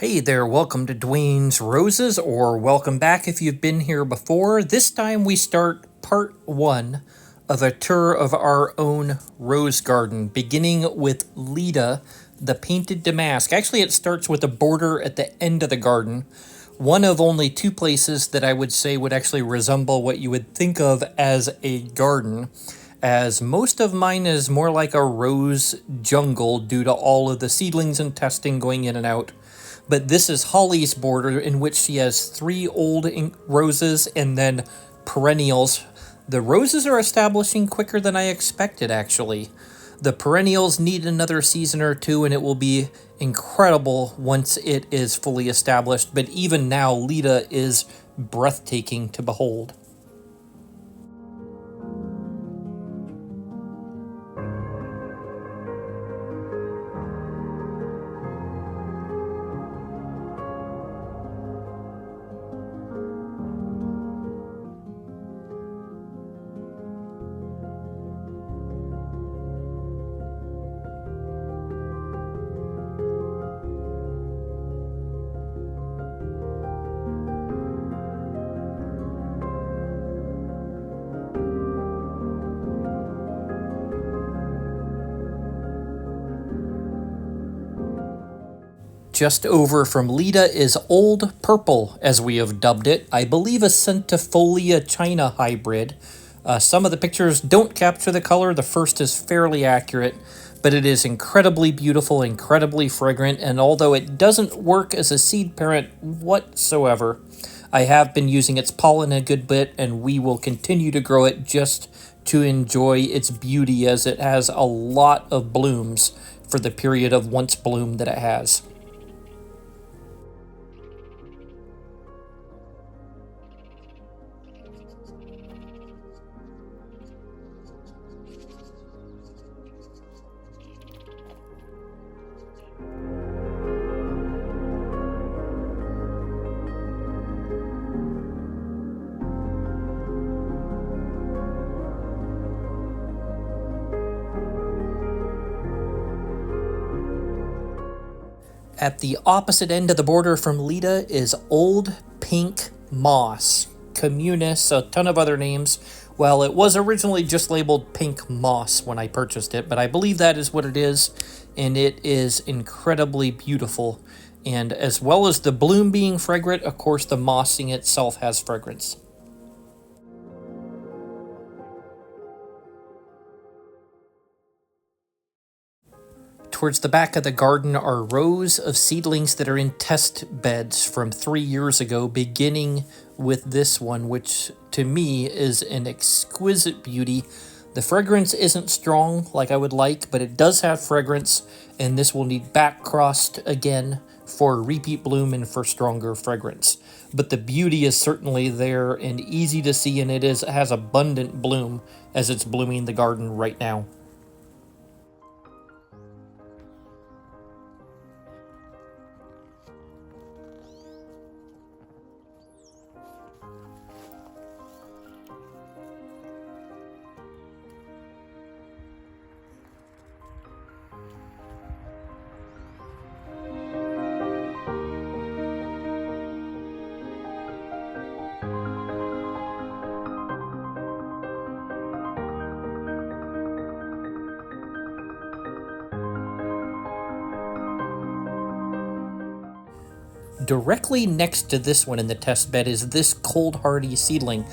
Hey there, welcome to Dwayne's Roses, or welcome back if you've been here before. This time we start part one of a tour of our own rose garden, beginning with Lita, the painted damask. Actually, it starts with a border at the end of the garden, one of only two places that I would say would actually resemble what you would think of as a garden, as most of mine is more like a rose jungle due to all of the seedlings and testing going in and out. But this is Holly's border, in which she has three old roses and then perennials. The roses are establishing quicker than I expected, actually. The perennials need another season or two, and it will be incredible once it is fully established. But even now, Lita is breathtaking to behold. Just over from Lita is Old Purple, as we have dubbed it. I believe a Centifolia China hybrid. Some of the pictures don't capture the color. The first is fairly accurate, but it is incredibly beautiful, incredibly fragrant, and although it doesn't work as a seed parent whatsoever, I have been using its pollen a good bit, and we will continue to grow it just to enjoy its beauty, as it has a lot of blooms for the period of once bloom that it has. At the opposite end of the border from Lita is Old Pink Moss. Communis, a ton of other names. Well, it was originally just labeled Pink Moss when I purchased it, but I believe that is what it is, and it is incredibly beautiful. And as well as the bloom being fragrant, of course, the mossing itself has fragrance. Towards the back of the garden are rows of seedlings that are in test beds from 3 years ago, beginning with this one, which to me is an exquisite beauty. The fragrance isn't strong like I would like, but it does have fragrance, and this will need back crossed again for repeat bloom and for stronger fragrance. But the beauty is certainly there and easy to see, and it has abundant bloom as it's blooming the garden right now. Directly next to this one in the test bed is this cold hardy seedling.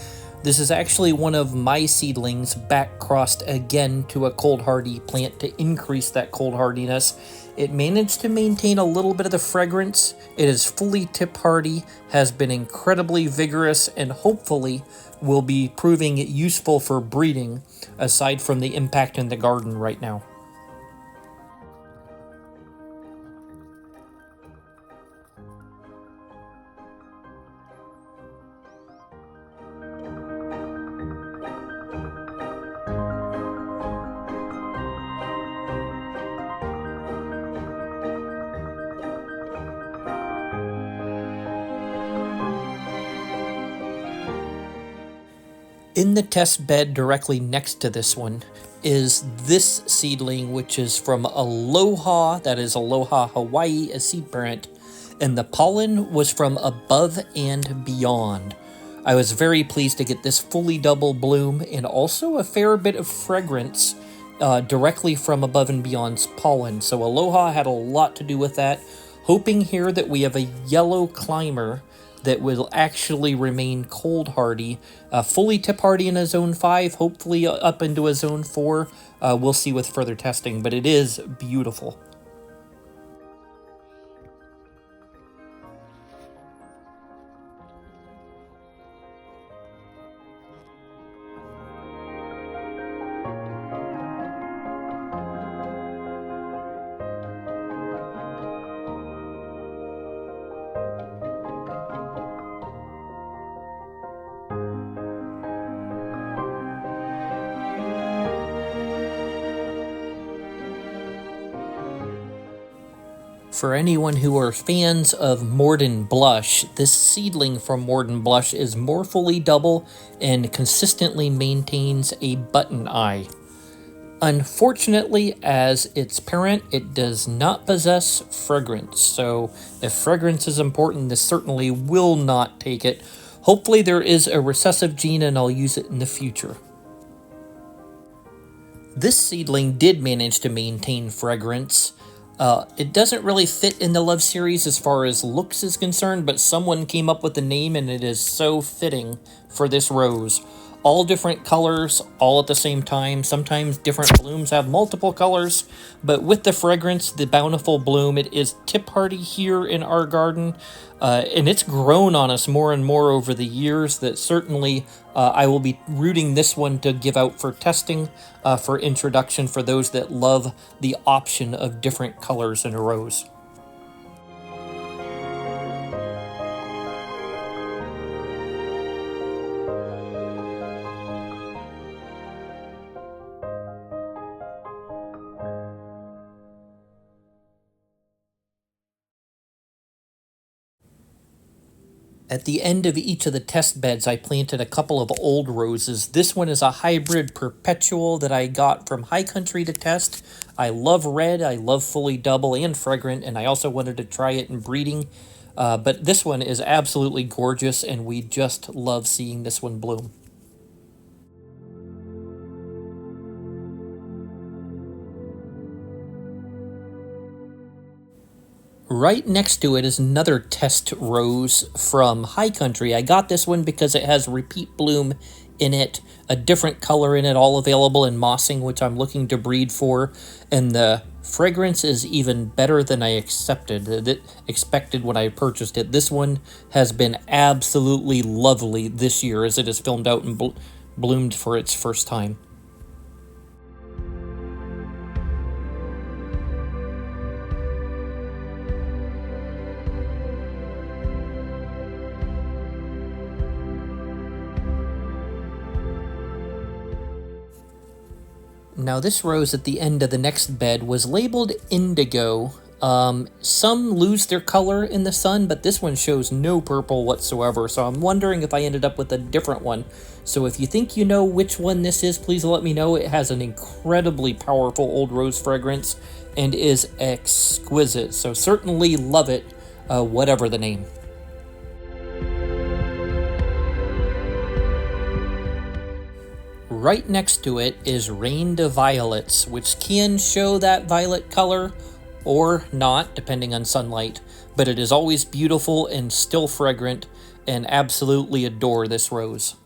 This is actually one of my seedlings back crossed again to a cold hardy plant to increase that cold hardiness. It managed to maintain a little bit of the fragrance. It is fully tip hardy, has been incredibly vigorous, and hopefully will be proving useful for breeding, aside from the impact in the garden right now. In the test bed directly next to this one is this seedling, which is from Aloha, that is Aloha Hawaii, a seed parent. and the pollen was from above and beyond. I was very pleased to get this fully double bloom and also a fair bit of fragrance directly from above and beyond's pollen. So Aloha had a lot to do with that. Hoping here that we have a yellow climber that will actually remain cold hardy, fully tip hardy in a zone 5, hopefully up into a zone 4. We'll see with further testing, but it is beautiful. For anyone who are fans of Morden Blush, this seedling from Morden Blush is more fully double and consistently maintains a button eye. Unfortunately, as its parent, it does not possess fragrance, so if fragrance is important, this certainly will not take it. Hopefully there is a recessive gene and I'll use it in the future. This seedling did manage to maintain fragrance. It doesn't really fit in the Love series as far as looks is concerned, but someone came up with the name and it is so fitting for this rose. All different colors, all at the same time. Sometimes different blooms have multiple colors, but with the fragrance, the bountiful bloom, it is tip hardy here in our garden, and it's grown on us more and more over the years that certainly I will be rooting this one to give out for testing, for introduction for those that love the option of different colors in a rose. At the end of each of the test beds, I planted a couple of old roses. This one is a hybrid perpetual that I got from High Country to test. I love red, I love fully double and fragrant, and I also wanted to try it in breeding. But this one is absolutely gorgeous, and we just love seeing this one bloom. Right next to it is another test rose from High Country. I got this one because it has repeat bloom in it, a different color in it, all available in mossing, which I'm looking to breed for, and the fragrance is even better than I expected when I purchased it. This one has been absolutely lovely this year as it is filmed out and bloomed for its first time. Now this rose at the end of the next bed was labeled indigo. Some lose their color in the sun, but this one shows no purple whatsoever, so I'm wondering if I ended up with a different one. So if you think you know which one this is, please let me know. It has an incredibly powerful old rose fragrance and is exquisite, so certainly love it, whatever the name. Right next to it is Rain to Violets, which can show that violet color or not, depending on sunlight, but it is always beautiful and still fragrant, and absolutely adore this rose.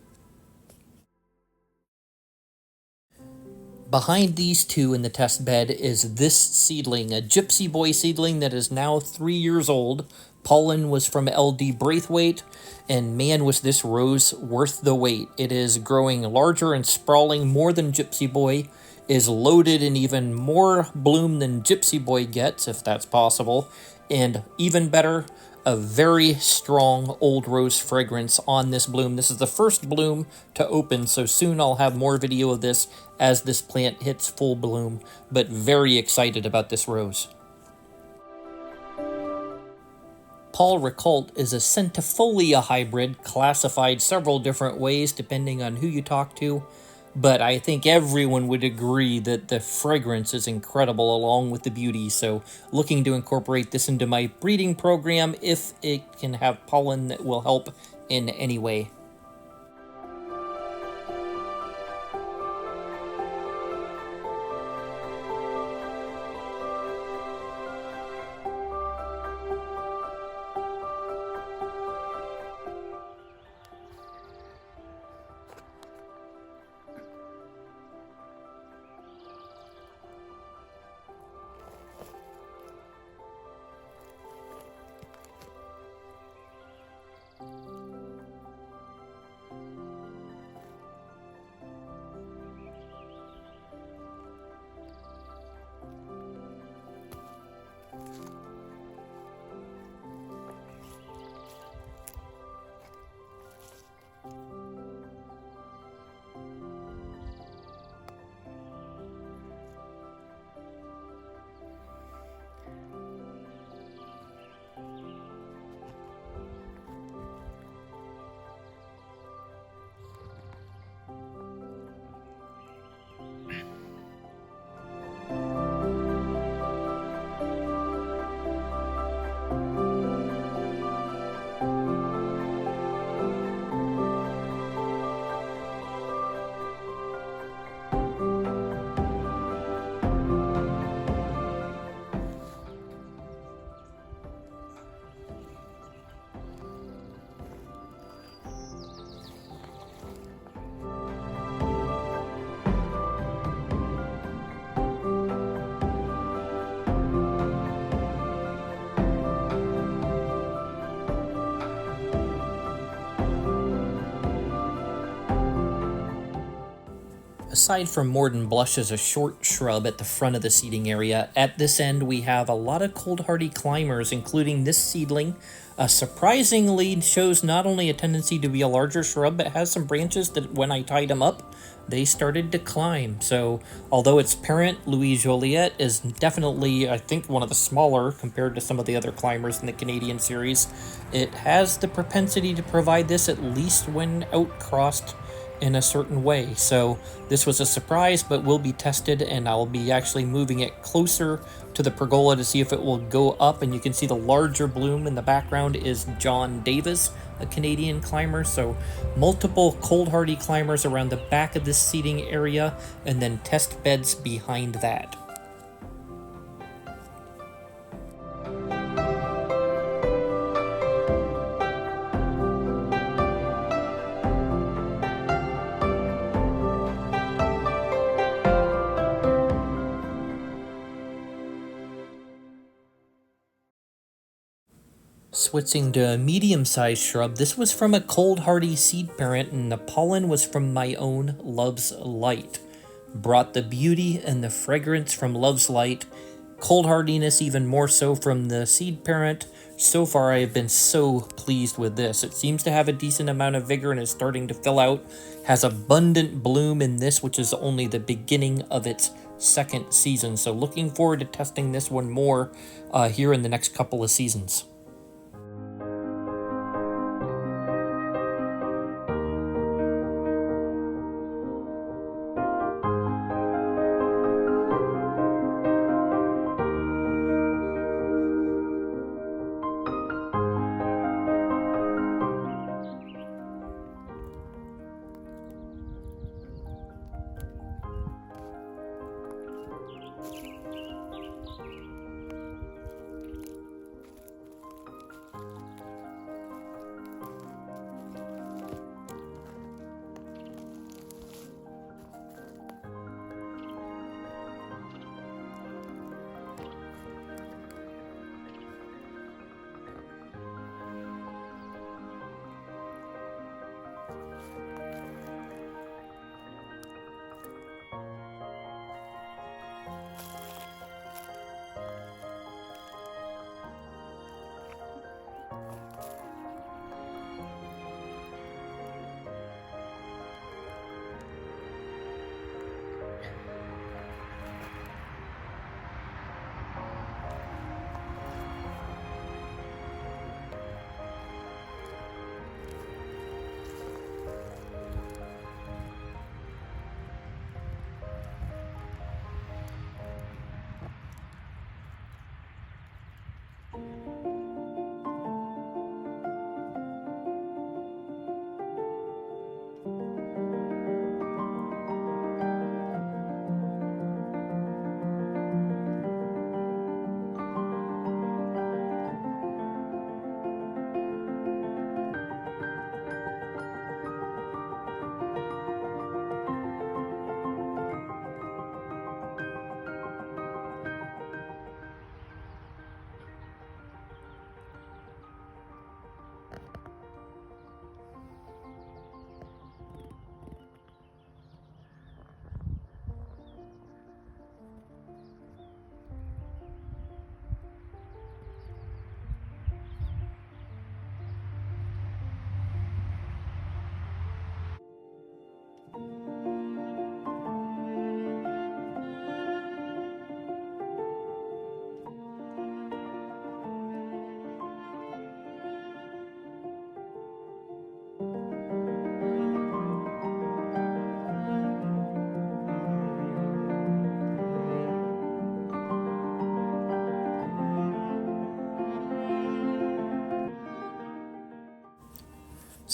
Behind these two in the test bed is this seedling, a Gypsy Boy seedling that is now 3 years old. Pollen was from LD Braithwaite, and man was this rose worth the wait. It is growing larger and sprawling more than Gypsy Boy, is loaded in even more bloom than Gypsy Boy gets, if that's possible, and even better, a very strong old rose fragrance on this bloom. This is the first bloom to open, so soon I'll have more video of this as this plant hits full bloom, but very excited about this rose. Paul Ricault is a centifolia hybrid, classified several different ways depending on who you talk to. but I think everyone would agree that the fragrance is incredible along with the beauty. So, looking to incorporate this into my breeding program if it can have pollen that will help in any way. Aside from Morden Blush as a short shrub at the front of the seeding area, at this end we have a lot of cold hardy climbers, including this seedling. Surprisingly shows not only a tendency to be a larger shrub, but has some branches that when I tied them up, they started to climb. So although its parent, Louis Joliet, is definitely, I think, one of the smaller compared to some of the other climbers in the Canadian series, it has the propensity to provide this at least when outcrossed in a certain way. So this was a surprise, but will be tested, and I'll be actually moving it closer to the pergola to see if it will go up. And you can see the larger bloom in the background is John Davis, a Canadian climber. So multiple cold hardy climbers around the back of this seating area, and then test beds behind that. Switching to a medium-sized shrub, this was from a cold hardy seed parent, and the pollen was from my own Love's Light. Brought the beauty and the fragrance from Love's Light, cold hardiness even more so from the seed parent. So far I have been so pleased with this. It seems to have a decent amount of vigor and is starting to fill out. Has abundant bloom in this, which is only the beginning of its second season. So looking forward to testing this one more here in the next couple of seasons.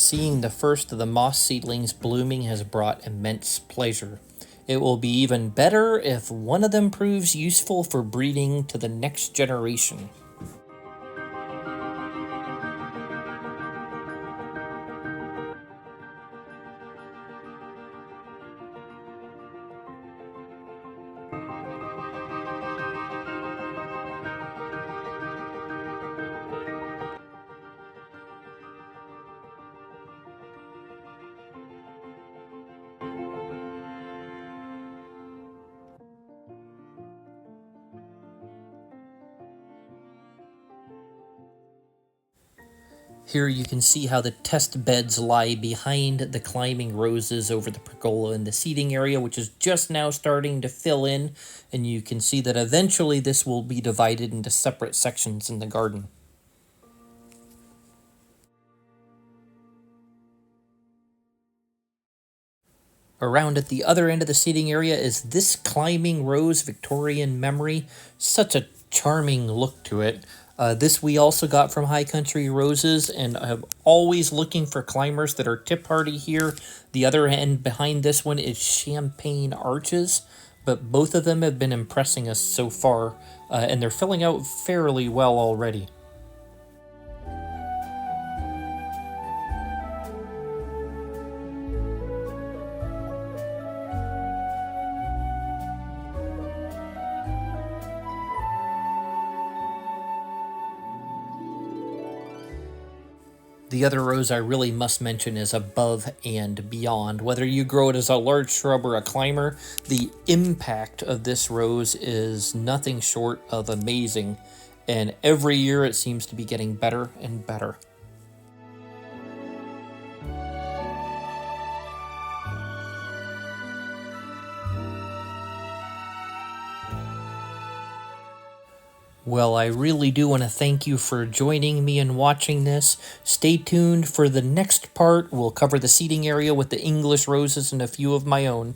Seeing the first of the moss seedlings blooming has brought immense pleasure. It will be even better if one of them proves useful for breeding to the next generation. Here you can see how the test beds lie behind the climbing roses over the pergola in the seating area, which is just now starting to fill in, and you can see that eventually this will be divided into separate sections in the garden. Around at the other end of the seating area is this climbing rose Victorian memory. Such a charming look to it. This we also got from High Country Roses, and I'm always looking for climbers that are tip hardy here. The other end behind this one is Champagne Arches, but both of them have been impressing us so far, and they're filling out fairly well already. The other rose I really must mention is Above and Beyond. Whether you grow it as a large shrub or a climber, the impact of this rose is nothing short of amazing, and every year it seems to be getting better and better. Well, I really do want to thank you for joining me and watching this. Stay tuned for the next part. We'll cover the seating area with the English roses and a few of my own.